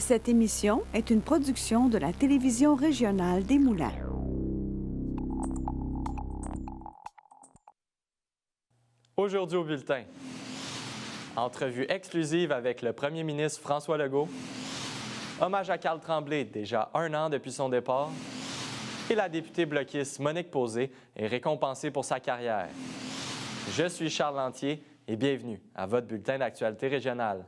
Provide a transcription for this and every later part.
Cette émission est une production de la télévision régionale des Moulins. Aujourd'hui au bulletin, entrevue exclusive avec le premier ministre François Legault, hommage à Carl Tremblay, déjà 1 an depuis son départ, et la députée bloquiste Monique Posé est récompensée pour sa carrière. Je suis Charles Lantier et bienvenue à votre bulletin d'actualité régionale.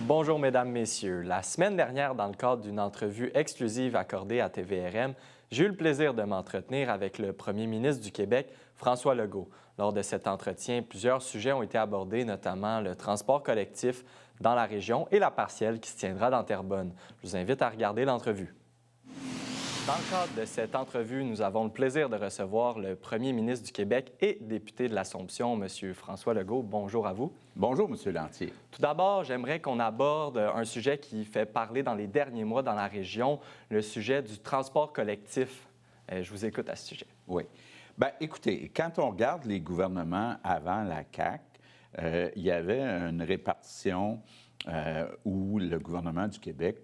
Bonjour, Mesdames, Messieurs. La semaine dernière, dans le cadre d'une entrevue exclusive accordée à TVRM, j'ai eu le plaisir de m'entretenir avec le premier ministre du Québec, François Legault. Lors de cet entretien, plusieurs sujets ont été abordés, notamment le transport collectif dans la région et la partielle qui se tiendra dans Terrebonne. Je vous invite à regarder l'entrevue. Dans le cadre de cette entrevue, nous avons le plaisir de recevoir le premier ministre du Québec et député de l'Assomption, M. François Legault. Bonjour à vous. Bonjour, M. Lantier. Tout d'abord, j'aimerais qu'on aborde un sujet qui fait parler dans les derniers mois dans la région, le sujet du transport collectif. Je vous écoute à ce sujet. Oui. Bien, écoutez, quand on regarde les gouvernements avant la CAQ, il y avait une répartition où le gouvernement du Québec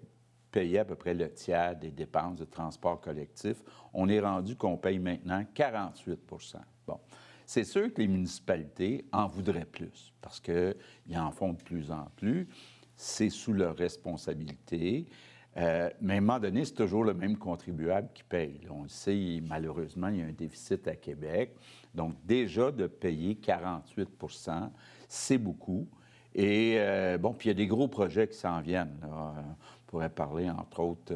payait à peu près le tiers des dépenses de transport collectif. On est rendu qu'on paye maintenant 48 %. Bon. C'est sûr que les municipalités en voudraient plus parce qu'ils en font de plus en plus. C'est sous leur responsabilité. Mais à un moment donné, c'est toujours le même contribuable qui paye. Là, on le sait, malheureusement, il y a un déficit à Québec. Donc, déjà, de payer 48 % c'est beaucoup. Et bon, puis il y a des gros projets qui s'en viennent. Là. On pourrait parler, entre autres,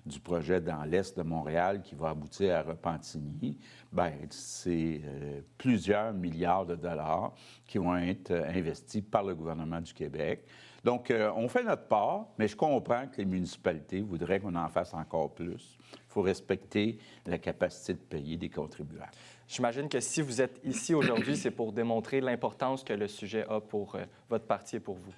du projet dans l'est de Montréal qui va aboutir à Repentigny. Bien, c'est plusieurs milliards de dollars qui vont être investis par le gouvernement du Québec. Donc, on fait notre part, mais je comprends que les municipalités voudraient qu'on en fasse encore plus. Il faut respecter la capacité de payer des contribuables. J'imagine que si vous êtes ici aujourd'hui, c'est pour démontrer l'importance que le sujet a pour votre parti et pour vous.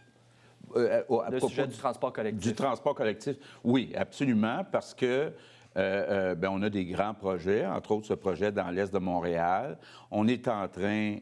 Le sujet du transport collectif. Du transport collectif, oui, absolument, parce que bien, on a des grands projets, entre autres ce projet dans l'est de Montréal. On est en train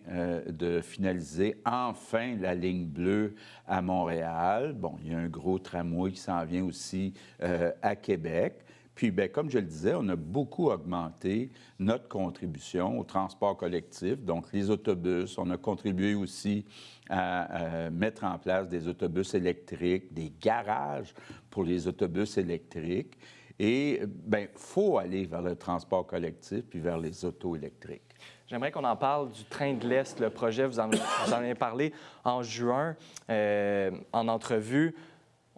de finaliser enfin la ligne bleue à Montréal. Bon, il y a un gros tramway qui s'en vient aussi à Québec. Puis, bien, comme je le disais, on a beaucoup augmenté notre contribution au transport collectif, donc les autobus. On a contribué aussi à mettre en place des autobus électriques, des garages pour les autobus électriques. Et, bien, il faut aller vers le transport collectif puis vers les autos électriques. J'aimerais qu'on en parle du train de l'Est, le projet, vous en avez parlé en juin en entrevue.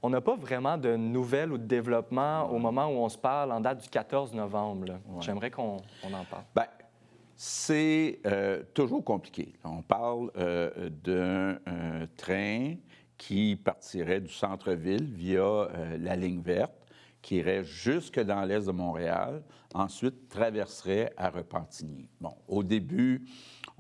On n'a pas vraiment de nouvelles ou de développement au moment où on se parle, en date du 14 novembre. Ouais. J'aimerais qu'on en parle. Bien, c'est toujours compliqué. On parle d'un train qui partirait du centre-ville via la ligne verte, qui irait jusque dans l'est de Montréal, ensuite traverserait à Repentigny. Bon, au début,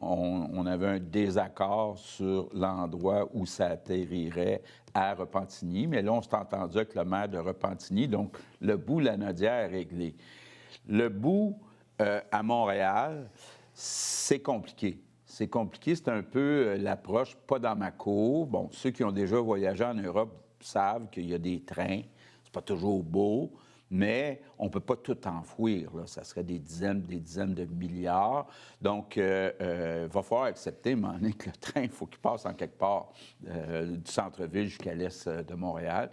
on avait un désaccord sur l'endroit où ça atterrirait à Repentigny, mais là, on s'est entendu avec le maire de Repentigny, donc le bout Lanaudière est réglé. Le bout à Montréal, c'est compliqué. C'est compliqué, c'est un peu l'approche pas dans ma cour. Bon, ceux qui ont déjà voyagé en Europe savent qu'il y a des trains. C'est pas toujours beau, mais on ne peut pas tout enfouir. Là. Ça serait des dizaines de milliards. Donc, il va falloir accepter, à un moment donné, que le train, il faut qu'il passe en quelque part du centre-ville jusqu'à l'est de Montréal.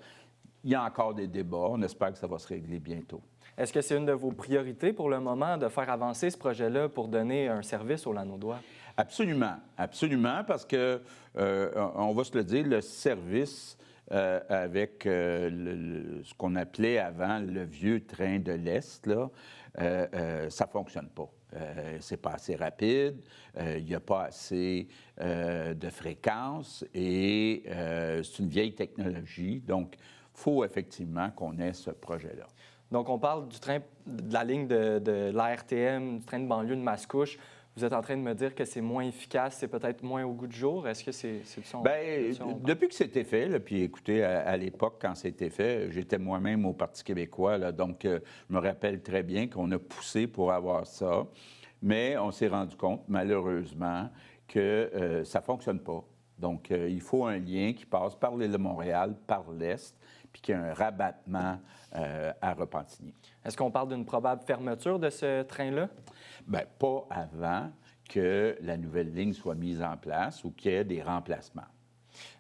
Il y a encore des débats. On espère que ça va se régler bientôt. Est-ce que c'est une de vos priorités pour le moment de faire avancer ce projet-là pour donner un service aux Lanaudois? Absolument. Absolument, parce que, on va se le dire, le service avec ce qu'on appelait avant le vieux train de l'Est, là, ça ne fonctionne pas. C'est pas assez rapide, il n'y a pas assez de fréquences et c'est une vieille technologie. Donc, faut effectivement qu'on ait ce projet-là. Donc, on parle du train, de la ligne de l'ARTM, du train de banlieue de Mascouche. Vous êtes en train de me dire que c'est moins efficace, c'est peut-être moins au goût du jour. Est-ce que c'est ça? Depuis que c'était fait, là, puis écoutez, à l'époque, quand c'était fait, j'étais moi-même au Parti québécois, là, donc je me rappelle très bien qu'on a poussé pour avoir ça, mais on s'est rendu compte, malheureusement, que ça ne fonctionne pas. Donc, il faut un lien qui passe par l'île de Montréal, par l'Est, puis qu'il y ait un rabattement à Repentigny. Est-ce qu'on parle d'une probable fermeture de ce train-là? Bien, pas avant que la nouvelle ligne soit mise en place ou qu'il y ait des remplacements.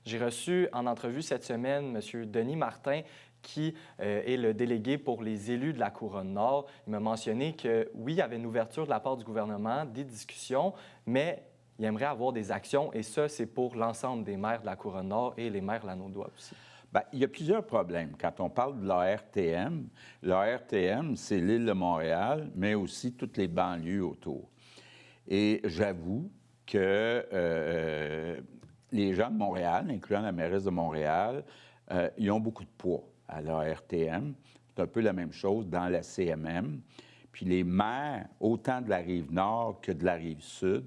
J'ai reçu en entrevue cette semaine M. Denis Martin, qui est le délégué pour les élus de la Couronne-Nord. Il m'a mentionné que, oui, il y avait une ouverture de la part du gouvernement, des discussions, mais il aimerait avoir des actions, et ça, c'est pour l'ensemble des maires de la Couronne-Nord et les maires lanaudois aussi. Bien, il y a plusieurs problèmes. Quand on parle de l'ARTM, c'est l'île de Montréal, mais aussi toutes les banlieues autour. Et j'avoue que les gens de Montréal, incluant la mairesse de Montréal, ils ont beaucoup de poids à l'ARTM. C'est un peu la même chose dans la CMM. Puis les maires, autant de la Rive-Nord que de la Rive-Sud,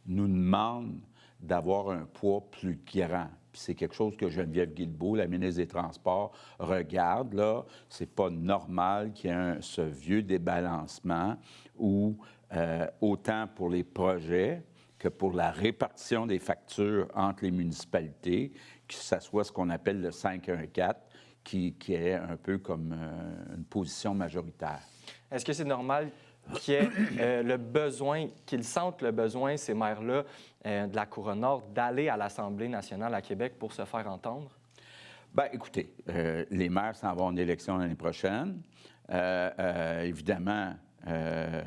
nous demandent d'avoir un poids plus grand. Puis c'est quelque chose que Geneviève Guilbeault, la ministre des Transports, regarde, là. C'est pas normal qu'il y ait ce vieux débalancement où, autant pour les projets que pour la répartition des factures entre les municipalités, que ça soit ce qu'on appelle le 5-1-4, qui est un peu comme une position majoritaire. Est-ce que c'est normal qu'il y ait le besoin, qu'ils sentent le besoin, ces maires-là de la Couronne-Nord, d'aller à l'Assemblée nationale à Québec pour se faire entendre? Bien, écoutez, les maires s'en vont en élection l'année prochaine. Évidemment, ils ne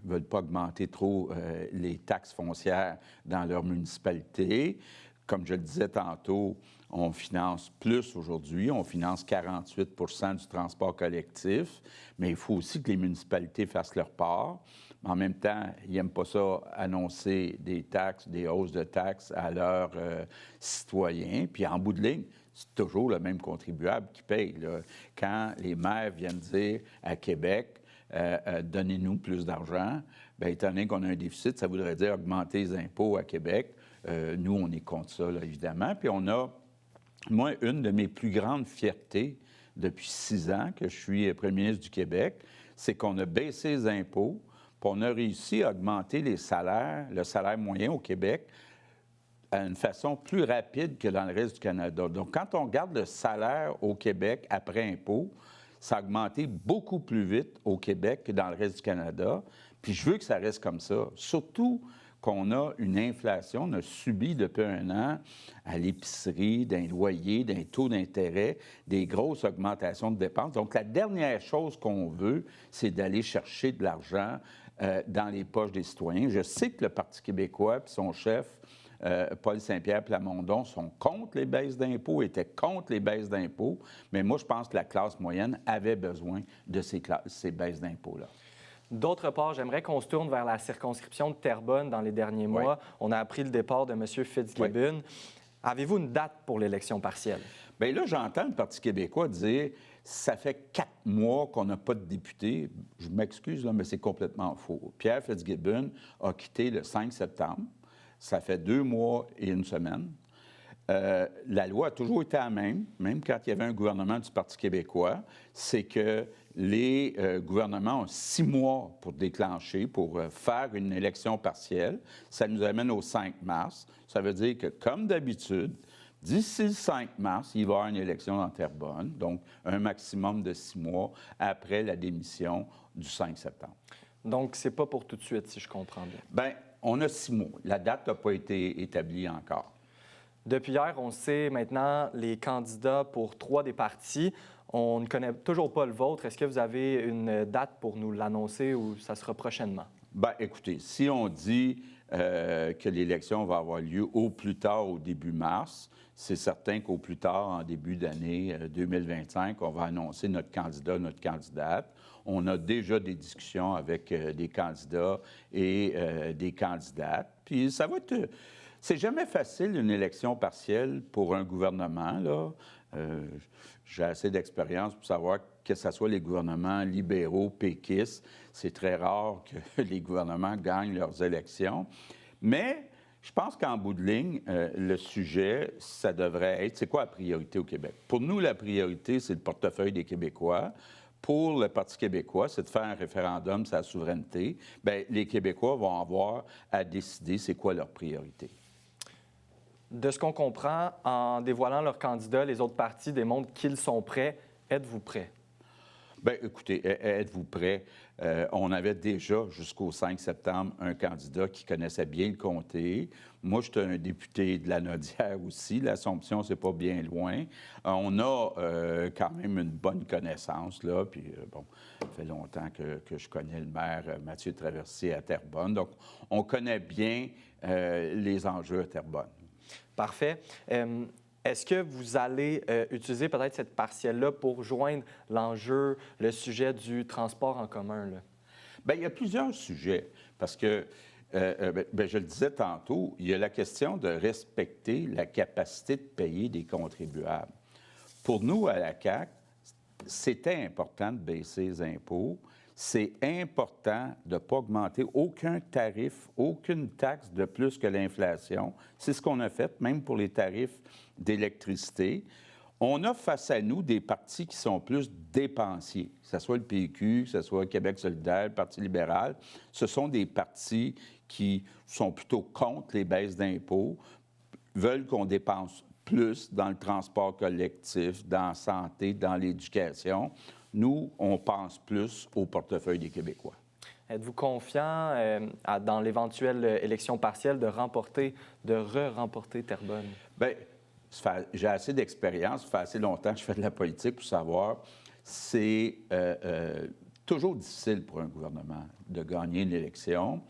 veulent pas augmenter trop les taxes foncières dans leur municipalité. Comme je le disais tantôt, on finance plus aujourd'hui. On finance 48 du transport collectif, mais il faut aussi que les municipalités fassent leur part. En même temps, ils n'aiment pas ça annoncer des taxes, des hausses de taxes à leurs citoyens. Puis en bout de ligne, c'est toujours le même contribuable qui paye, là. Quand les maires viennent dire à Québec, donnez-nous plus d'argent, bien, étant donné qu'on a un déficit, ça voudrait dire augmenter les impôts à Québec. Nous, on est contre ça, là, évidemment. Puis on a, moi, une de mes plus grandes fiertés depuis 6 ans que je suis premier ministre du Québec, c'est qu'on a baissé les impôts, puis on a réussi à augmenter les salaires, le salaire moyen au Québec, à une façon plus rapide que dans le reste du Canada. Donc, quand on regarde le salaire au Québec après impôt, ça a augmenté beaucoup plus vite au Québec que dans le reste du Canada. Puis je veux que ça reste comme ça. Surtout qu'on a une inflation, on a subi depuis 1 an à l'épicerie, d'un loyer, d'un taux d'intérêt, des grosses augmentations de dépenses. Donc, la dernière chose qu'on veut, c'est d'aller chercher de l'argent dans les poches des citoyens. Je sais que le Parti québécois et son chef, Paul Saint-Pierre Plamondon, sont contre les baisses d'impôts, étaient contre les baisses d'impôts, mais moi, je pense que la classe moyenne avait besoin de ces baisses d'impôts-là. D'autre part, j'aimerais qu'on se tourne vers la circonscription de Terrebonne dans les derniers mois. Oui. On a appris le départ de M. Fitzgibbon. Oui. Avez-vous une date pour l'élection partielle? Bien là, j'entends le Parti québécois dire « ça fait 4 mois qu'on n'a pas de député ». Je m'excuse, là, mais c'est complètement faux. Pierre Fitzgibbon a quitté le 5 septembre. Ça fait 2 mois et 1 semaine. La loi a toujours été la même quand il y avait un gouvernement du Parti québécois, c'est que les gouvernements ont 6 mois pour déclencher, pour faire une élection partielle. Ça nous amène au 5 mars. Ça veut dire que, comme d'habitude, d'ici le 5 mars, il va y avoir une élection dans Terrebonne, donc un maximum de 6 mois après la démission du 5 septembre. Donc, c'est pas pour tout de suite, si je comprends bien. Bien, on a 6 mois. La date n'a pas été établie encore. Depuis hier, on sait maintenant les candidats pour 3 des partis. On ne connaît toujours pas le vôtre. Est-ce que vous avez une date pour nous l'annoncer ou ça sera prochainement? Bien, écoutez, si on dit que l'élection va avoir lieu au plus tard au début mars, c'est certain qu'au plus tard, en début d'année 2025, on va annoncer notre candidat, notre candidate. On a déjà des discussions avec des candidats et des candidates. Puis ça va être... C'est jamais facile, une élection partielle pour un gouvernement, là. J'ai assez d'expérience pour savoir que ce soit les gouvernements libéraux, péquistes, c'est très rare que les gouvernements gagnent leurs élections. Mais je pense qu'en bout de ligne, le sujet, ça devrait être, c'est quoi la priorité au Québec? Pour nous, la priorité, c'est le portefeuille des Québécois. Pour le Parti québécois, c'est de faire un référendum sur la souveraineté. Bien, les Québécois vont avoir à décider c'est quoi leur priorité. De ce qu'on comprend, en dévoilant leurs candidats, les autres partis démontrent qu'ils sont prêts. Êtes-vous prêts? Bien, écoutez, êtes-vous prêts? On avait déjà, jusqu'au 5 septembre, un candidat qui connaissait bien le comté. Moi, j'étais un député de Lanaudière aussi. L'Assomption, c'est pas bien loin. On a quand même une bonne connaissance, là. Puis, bon, ça fait longtemps que je connais le maire Mathieu Traversier à Terrebonne. Donc, on connaît bien les enjeux à Terrebonne. Parfait. Est-ce que vous allez utiliser peut-être cette partielle-là pour joindre l'enjeu, le sujet du transport en commun, là? Bien, il y a plusieurs sujets, parce que, je le disais tantôt, il y a la question de respecter la capacité de payer des contribuables. Pour nous, à la CAQ, c'était important de baisser les impôts. C'est important de ne pas augmenter aucun tarif, aucune taxe de plus que l'inflation. C'est ce qu'on a fait, même pour les tarifs d'électricité. On a face à nous des partis qui sont plus dépensiers, que ce soit le PQ, que ce soit Québec solidaire, le Parti libéral. Ce sont des partis qui sont plutôt contre les baisses d'impôts, veulent qu'on dépense plus dans le transport collectif, dans la santé, dans l'éducation. Nous, on pense plus au portefeuille des Québécois. Êtes-vous confiant dans l'éventuelle élection partielle de re-remporter Terrebonne? Bien, j'ai assez d'expérience, ça fait assez longtemps que je fais de la politique pour savoir, c'est toujours difficile pour un gouvernement de gagner une élection.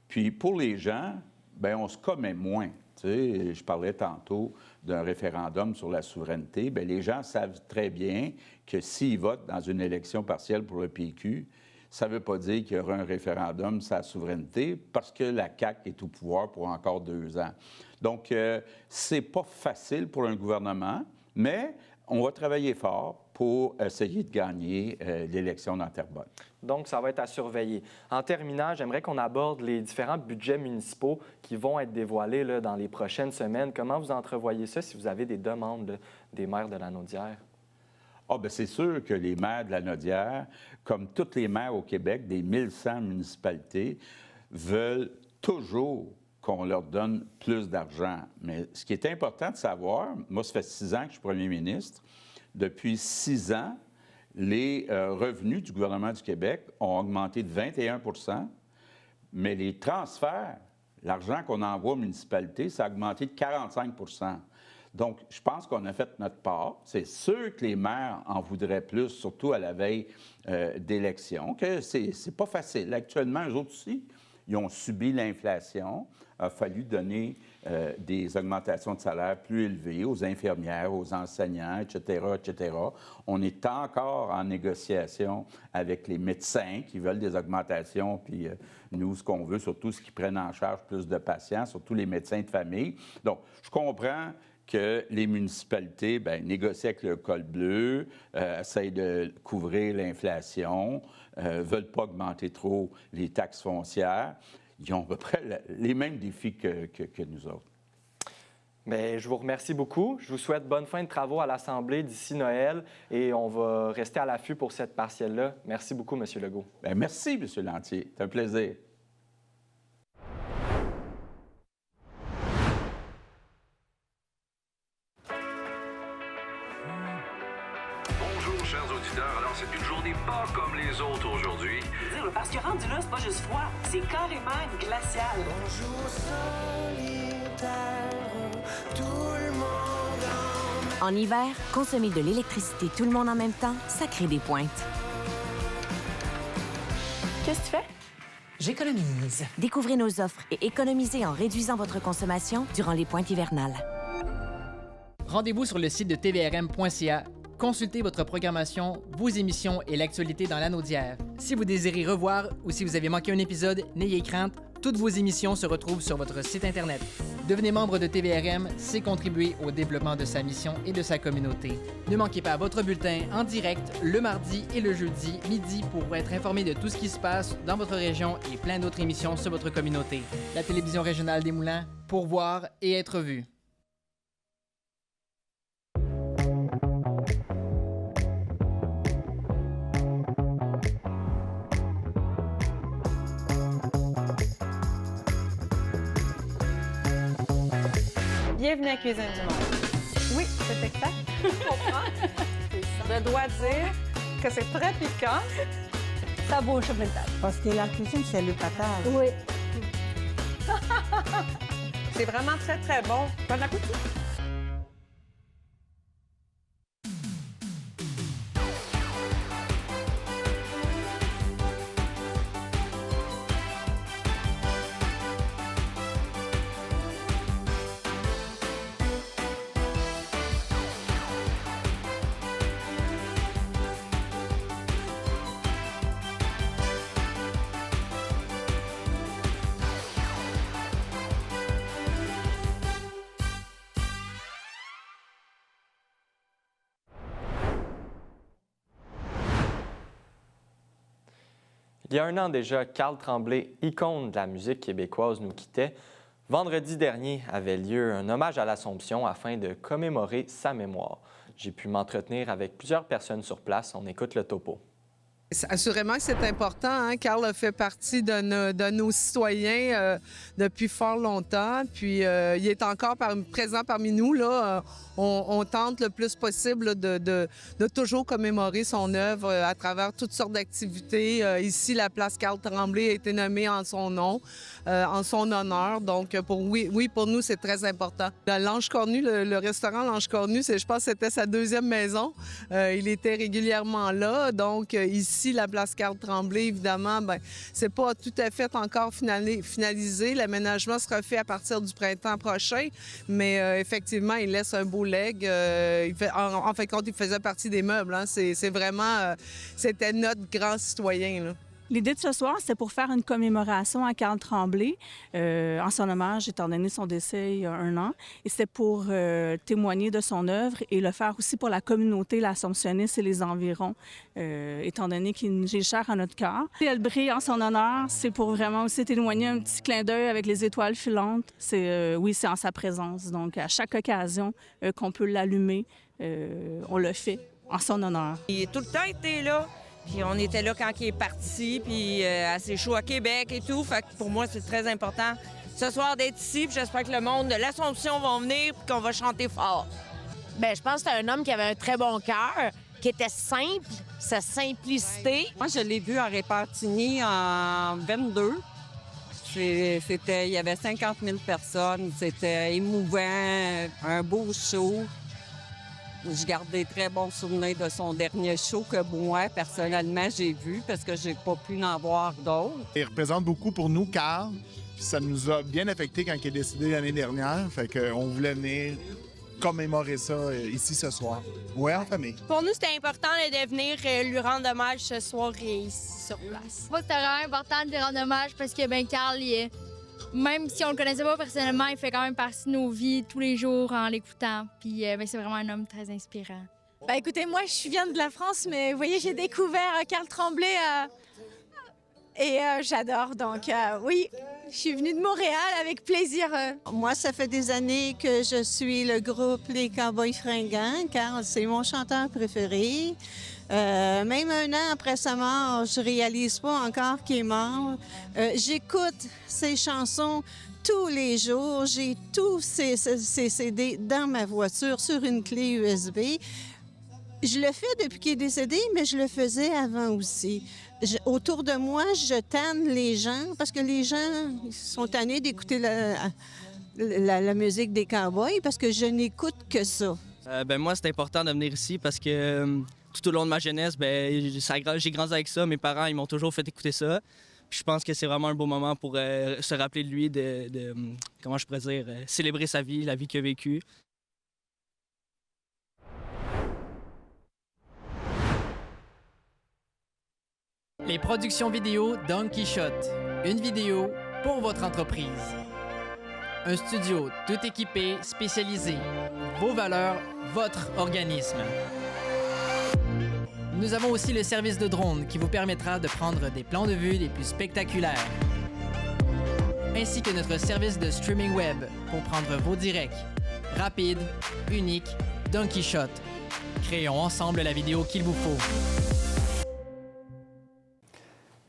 Puis pour les gens, bien, on se commet moins. Tu sais, je parlais tantôt d'un référendum sur la souveraineté. Bien, les gens savent très bien que s'ils votent dans une élection partielle pour le PQ, ça ne veut pas dire qu'il y aura un référendum sur la souveraineté parce que la CAQ est au pouvoir pour encore 2 ans. Donc, c'est pas facile pour un gouvernement, mais on va travailler fort pour essayer de gagner l'élection dans Terrebonne. Donc, ça va être à surveiller. En terminant, j'aimerais qu'on aborde les différents budgets municipaux qui vont être dévoilés là, dans les prochaines semaines. Comment vous entrevoyez ça si vous avez des demandes des maires de Lanaudière? Ah, bien, c'est sûr que les maires de Lanaudière, comme tous les maires au Québec, des 1100 municipalités, veulent toujours qu'on leur donne plus d'argent. Mais ce qui est important de savoir, moi, ça fait 6 ans que je suis premier ministre. Depuis 6 ans, les revenus du gouvernement du Québec ont augmenté de 21 %, mais les transferts, l'argent qu'on envoie aux municipalités, ça a augmenté de 45 %. Donc, je pense qu'on a fait notre part. C'est sûr que les maires en voudraient plus, surtout à la veille d'élections, que c'est pas facile. Actuellement, eux autres aussi, ils ont subi l'inflation. Il a fallu donner des augmentations de salaire plus élevées aux infirmières, aux enseignants, etc., etc. On est encore en négociation avec les médecins qui veulent des augmentations, puis nous, ce qu'on veut, surtout, c'est qu'ils prennent en charge plus de patients, surtout les médecins de famille. Donc, je comprends que les municipalités bien, négocient avec le col bleu, essayent de couvrir l'inflation, ne veulent pas augmenter trop les taxes foncières. Ils ont à peu près les mêmes défis que nous autres. Bien, je vous remercie beaucoup. Je vous souhaite bonne fin de travaux à l'Assemblée d'ici Noël et on va rester à l'affût pour cette partielle-là. Merci beaucoup, M. Legault. Bien, merci, M. Lantier. C'est un plaisir. Bonjour, chers auditeurs. Alors, c'est une journée pas comme les autres aujourd'hui. Parce que rendu là, c'est pas juste froid, c'est carrément glacial. Bonjour solitaire, tout le monde en hiver, consommer de l'électricité tout le monde en même temps, ça crée des pointes. Qu'est-ce que tu fais? J'économise. Découvrez nos offres et économisez en réduisant votre consommation durant les pointes hivernales. Rendez-vous sur le site de tvrm.ca. Consultez votre programmation, vos émissions et l'actualité dans Lanaudière. Si vous désirez revoir ou si vous avez manqué un épisode, n'ayez crainte, toutes vos émissions se retrouvent sur votre site Internet. Devenez membre de TVRM, c'est contribuer au développement de sa mission et de sa communauté. Ne manquez pas votre bulletin en direct le mardi et le jeudi midi pour être informé de tout ce qui se passe dans votre région et plein d'autres émissions sur votre communauté. La télévision régionale des Moulins, pour voir et être vue. Bienvenue à Cuisine du Monde. Oui, c'est exact. Je comprends. Je dois dire que c'est très piquant. Ça bouge sur le table. Parce que la cuisine, c'est le patate. Oui. C'est vraiment très, très bon. Bon appétit. Il y a un an déjà, Carl Tremblay, icône de la musique québécoise, nous quittait. Vendredi dernier avait lieu un hommage à l'Assomption afin de commémorer sa mémoire. J'ai pu m'entretenir avec plusieurs personnes sur place. On écoute le topo. Assurément que c'est important. Hein? Carl a fait partie de nos citoyens depuis fort longtemps. Puis il est encore présent parmi nous. Là. On tente le plus possible de toujours commémorer son œuvre à travers toutes sortes d'activités. Ici, la place Carl Tremblay a été nommée en son nom, en son honneur. Donc, pour nous, c'est très important. L'Ange Cornu, le restaurant L'Ange Cornu, je pense que c'était sa deuxième maison. Il était régulièrement là. Donc, ici, la place Carl Tremblay, évidemment, c'est pas tout à fait encore finalisé. L'aménagement sera fait à partir du printemps prochain, mais effectivement, il laisse un beau legs. En fin de compte, il faisait partie des meubles. Hein. C'est vraiment... c'était notre grand citoyen, là. L'idée de ce soir, c'est pour faire une commémoration à Carl Tremblay en son hommage, étant donné son décès il y a 1 an. Et c'est pour témoigner de son œuvre et le faire aussi pour la communauté, l'Assomptionniste et les environs, étant donné qu'il est cher à notre cœur. Elle brille en son honneur, c'est pour vraiment aussi témoigner un petit clin d'œil avec les étoiles filantes. C'est en sa présence. Donc, à chaque occasion qu'on peut l'allumer, on le fait en son honneur. Il a tout le temps été là. Puis on était là quand il est parti, puis assez chaud à Québec et tout. Fait que pour moi, c'est très important ce soir d'être ici. Puis j'espère que le monde de l'Assomption va venir puis qu'on va chanter fort. Bien, je pense que c'était un homme qui avait un très bon cœur, qui était simple, sa simplicité. Moi, je l'ai vu à Répartigny en 22. Il y avait 50 000 personnes. C'était émouvant, un beau show. Je garde des très bons souvenirs de son dernier show que moi, personnellement, j'ai vu parce que j'ai pas pu en voir d'autres. Il représente beaucoup pour nous, Carl. Puis ça nous a bien affecté quand il est décédé l'année dernière. Fait qu'on voulait venir commémorer ça ici ce soir. Ouais, en famille. Pour nous, c'était important de venir lui rendre hommage ce soir ici sur place. Moi, c'était vraiment important de lui rendre hommage parce que, Carl, même si on le connaissait pas personnellement, il fait quand même partie de nos vies tous les jours en l'écoutant. Puis c'est vraiment un homme très inspirant. Écoutez, moi, je viens de la France, mais vous voyez, j'ai découvert Carl Tremblay et j'adore. Donc oui, je suis venue de Montréal avec plaisir. Moi, ça fait des années que je suis le groupe Les Cowboys Fringants. Carl, c'est mon chanteur préféré. Même 1 an après sa mort, je réalise pas encore qu'il est mort. J'écoute ses chansons tous les jours. J'ai tous ses CD dans ma voiture sur une clé USB. Je le fais depuis qu'il est décédé, mais je le faisais avant aussi. Autour de moi, je tanne les gens parce que les gens sont tannés d'écouter la musique des Cowboys parce que je n'écoute que ça. Moi, c'est important de venir ici parce que tout au long de ma jeunesse, j'ai grandi avec ça. Mes parents, ils m'ont toujours fait écouter ça. Puis je pense que c'est vraiment un beau moment pour se rappeler de lui, comment je pourrais dire, célébrer sa vie, la vie qu'il a vécue. Les productions vidéo Don Quichotte. Une vidéo pour votre entreprise. Un studio tout équipé, spécialisé. Vos valeurs, votre organisme. Nous avons aussi le service de drone qui vous permettra de prendre des plans de vue les plus spectaculaires. Ainsi que notre service de streaming web pour prendre vos directs. Rapide, unique, Don Quichotte. Créons ensemble la vidéo qu'il vous faut.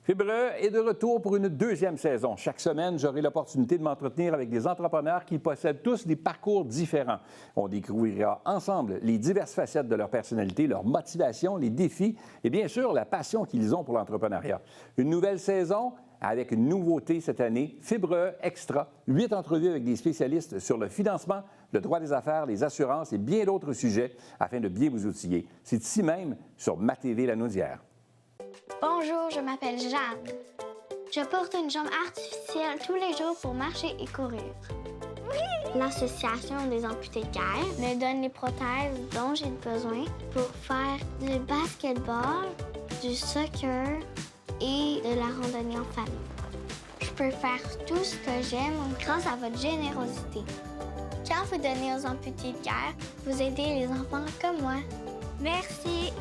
Fibre est de retour pour une deuxième saison. Chaque semaine, j'aurai l'opportunité de m'entretenir avec des entrepreneurs qui possèdent tous des parcours différents. On découvrira ensemble les diverses facettes de leur personnalité, leur motivation, les défis et bien sûr la passion qu'ils ont pour l'entrepreneuriat. Une nouvelle saison avec une nouveauté cette année, Fibre Extra, 8 entrevues avec des spécialistes sur le financement, le droit des affaires, les assurances et bien d'autres sujets afin de bien vous outiller. C'est ici même sur MaTV Lanaudière. Bonjour, je m'appelle Jeanne. Je porte une jambe artificielle tous les jours pour marcher et courir. L'Association des amputés de guerre me donne les prothèses dont j'ai besoin pour faire du basketball, du soccer et de la randonnée en famille. Je peux faire tout ce que j'aime grâce à votre générosité. Quand vous donnez aux amputés de guerre, vous aidez les enfants comme moi. Merci.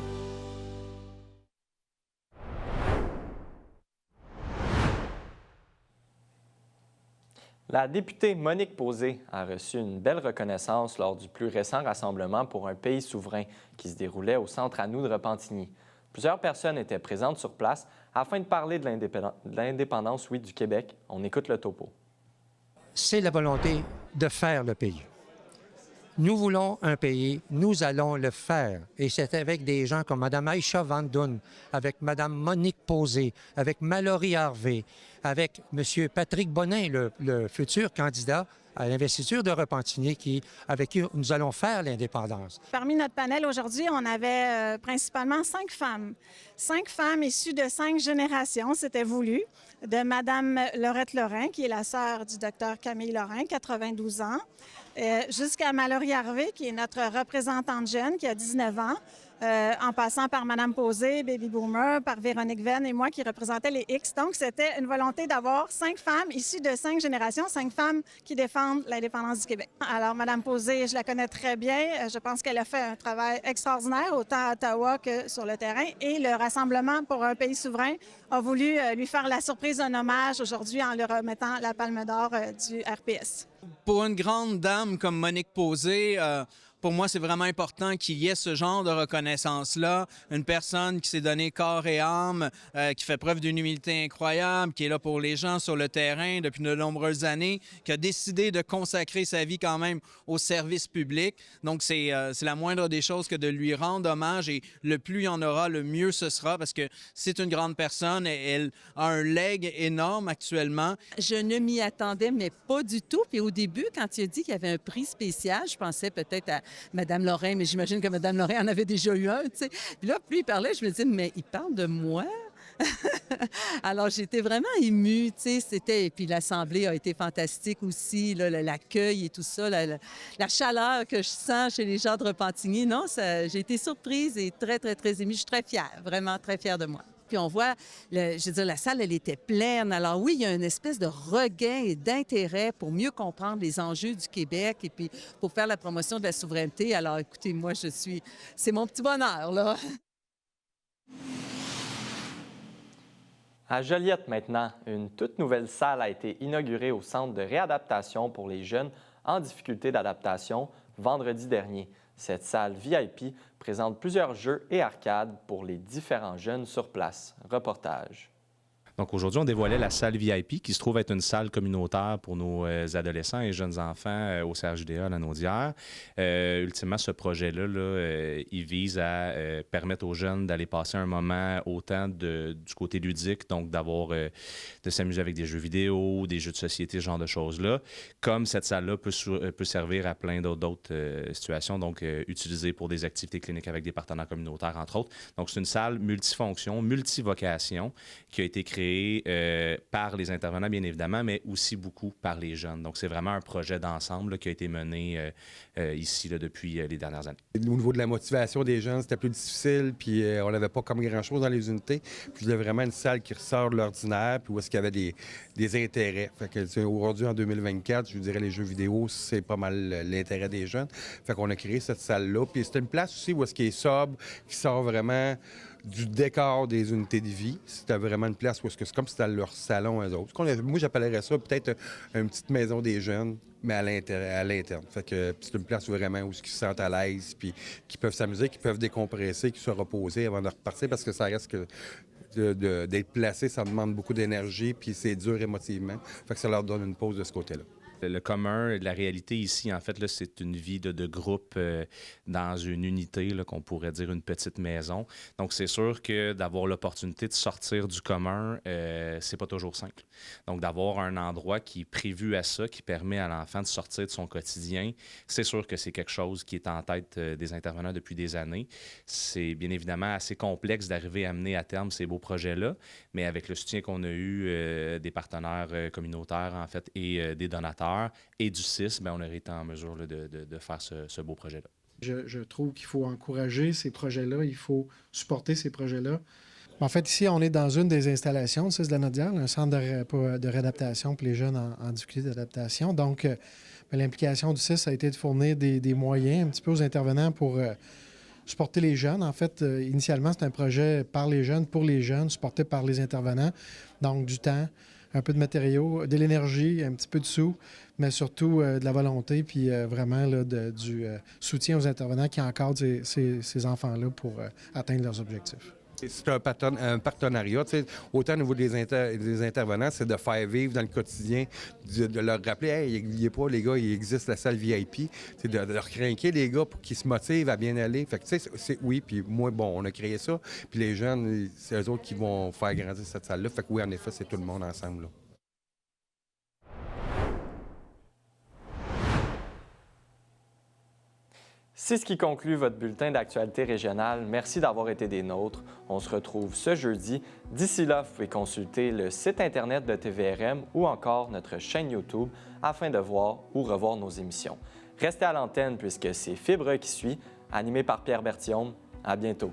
La députée Monique Posé a reçu une belle reconnaissance lors du plus récent rassemblement pour un pays souverain qui se déroulait au Centre Anoud de Repentigny. Plusieurs personnes étaient présentes sur place afin de parler de l'indépendance, du Québec. On écoute le topo. C'est la volonté de faire le pays. Nous voulons un pays, nous allons le faire. Et c'est avec des gens comme Mme Aïcha Van Doun, avec Mme Monique Posé, avec Mallory Harvey, avec M. Patrick Bonin, le futur candidat à l'investiture de Repentigny, avec qui nous allons faire l'indépendance. Parmi notre panel aujourd'hui, on avait principalement 5 femmes. 5 femmes issues de 5 générations, c'était voulu, de Mme Laurette Lorrain, qui est la sœur du docteur Camille Lorrain, 92 ans, jusqu'à Mallory Harvey, qui est notre représentante jeune, qui a 19 ans, en passant par Mme Posé, Baby Boomer, par Véronique Venn et moi qui représentais les X. Donc, c'était une volonté d'avoir 5 femmes issues de 5 générations, 5 femmes qui défendent l'indépendance du Québec. Alors, Mme Posé, je la connais très bien. Je pense qu'elle a fait un travail extraordinaire, autant à Ottawa que sur le terrain. Et le Rassemblement pour un pays souverain a voulu lui faire la surprise d'un hommage aujourd'hui en lui remettant la Palme d'Or du RPS. Pour une grande dame comme Monique Posé, pour moi, c'est vraiment important qu'il y ait ce genre de reconnaissance-là. Une personne qui s'est donnée corps et âme, qui fait preuve d'une humilité incroyable, qui est là pour les gens sur le terrain depuis de nombreuses années, qui a décidé de consacrer sa vie quand même au service public. Donc, c'est la moindre des choses que de lui rendre hommage et le plus il y en aura, le mieux ce sera parce que c'est une grande personne et elle a un legs énorme actuellement. Je ne m'y attendais, mais pas du tout. Puis au début, quand il a dit qu'il y avait un prix spécial, je pensais peut-être à Mme Lorrain, mais j'imagine que Mme Lorrain en avait déjà eu un, tu sais. Puis là, plus il parlait, je me disais, mais il parle de moi? Alors, j'étais vraiment émue, tu sais, et puis l'Assemblée a été fantastique aussi, l'accueil et tout ça, la chaleur que je sens chez les gens de Repentigny. Non, j'ai été surprise et très, très, très émue. Je suis très fière, vraiment très fière de moi. Puis on voit, je veux dire, la salle, elle était pleine. Alors oui, il y a une espèce de regain et d'intérêt pour mieux comprendre les enjeux du Québec et puis pour faire la promotion de la souveraineté. Alors écoutez, moi, c'est mon petit bonheur, là. À Joliette maintenant, une toute nouvelle salle a été inaugurée au Centre de réadaptation pour les jeunes en difficulté d'adaptation vendredi dernier. Cette salle VIP présente plusieurs jeux et arcades pour les différents jeunes sur place. Reportage. Donc aujourd'hui, on dévoilait la salle VIP qui se trouve être une salle communautaire pour nos adolescents et jeunes enfants au CHUDA à Lanaudière. Ultimement, ce projet-là, il vise à permettre aux jeunes d'aller passer un moment autant du côté ludique, donc de s'amuser avec des jeux vidéo, des jeux de société, ce genre de choses-là, comme cette salle-là peut servir à plein d'autres situations, donc utilisée pour des activités cliniques avec des partenaires communautaires, entre autres. Donc c'est une salle multifonction, multivocation qui a été créée créé par les intervenants, bien évidemment, mais aussi beaucoup par les jeunes. Donc, c'est vraiment un projet d'ensemble qui a été mené ici depuis les dernières années. Au niveau de la motivation des jeunes, c'était plus difficile, puis on n'avait pas comme grand-chose dans les unités. Puis, je voulais vraiment une salle qui ressort de l'ordinaire, puis où est-ce qu'il y avait des intérêts. Fait que, aujourd'hui, en 2024, je vous dirais, les jeux vidéo, c'est pas mal l'intérêt des jeunes. Fait qu'on a créé cette salle-là. Puis c'était une place aussi où est-ce qu'il est sobre, qui sort vraiment du décor des unités de vie. C'était vraiment une place où est-ce que c'est comme si c'était leur salon, eux autres. Moi, j'appellerais ça peut-être une petite maison des jeunes, mais à l'interne. Fait que c'est une place vraiment où ils se sentent à l'aise, puis qui peuvent s'amuser, qui peuvent décompresser, qui se reposer avant de repartir, parce que ça reste que d'être placé, ça demande beaucoup d'énergie, puis c'est dur émotivement. Fait que ça leur donne une pause de ce côté-là. Le commun, la réalité ici, en fait, là, c'est une vie de groupe dans une unité, là, qu'on pourrait dire une petite maison. Donc, c'est sûr que d'avoir l'opportunité de sortir du commun, c'est pas toujours simple. Donc, d'avoir un endroit qui est prévu à ça, qui permet à l'enfant de sortir de son quotidien, c'est sûr que c'est quelque chose qui est en tête des intervenants depuis des années. C'est bien évidemment assez complexe d'arriver à mener à terme ces beaux projets-là, mais avec le soutien qu'on a eu des partenaires communautaires, en fait, et des donateurs, et du CIS, bien, on aurait été en mesure là, de faire ce beau projet-là. Je trouve qu'il faut encourager ces projets-là, il faut supporter ces projets-là. En fait, ici, on est dans une des installations du CIS de la Naudière, un centre de réadaptation pour les jeunes en difficulté d'adaptation. Donc, l'implication du CIS a été de fournir des moyens un petit peu aux intervenants pour supporter les jeunes. En fait, initialement, c'est un projet par les jeunes, pour les jeunes, supporté par les intervenants. Donc, du temps, un peu de matériaux, de l'énergie, un petit peu de sous, mais surtout de la volonté, puis vraiment là, du soutien aux intervenants qui encadrent ces enfants-là pour atteindre leurs objectifs. C'est un partenariat. Autant au niveau des intervenants, c'est de faire vivre dans le quotidien, de leur rappeler, hey, n'oubliez pas, les gars, il existe la salle VIP. De leur craquer les gars pour qu'ils se motivent à bien aller. Fait que, oui, puis moi, bon, on a créé ça. Puis les jeunes, c'est eux autres qui vont faire grandir cette salle-là. Fait que oui, en effet, c'est tout le monde ensemble, là. C'est ce qui conclut votre bulletin d'actualité régionale. Merci d'avoir été des nôtres. On se retrouve ce jeudi. D'ici là, vous pouvez consulter le site Internet de TVRM ou encore notre chaîne YouTube afin de voir ou revoir nos émissions. Restez à l'antenne puisque c'est Fibre qui suit, animé par Pierre Berthiaume. À bientôt.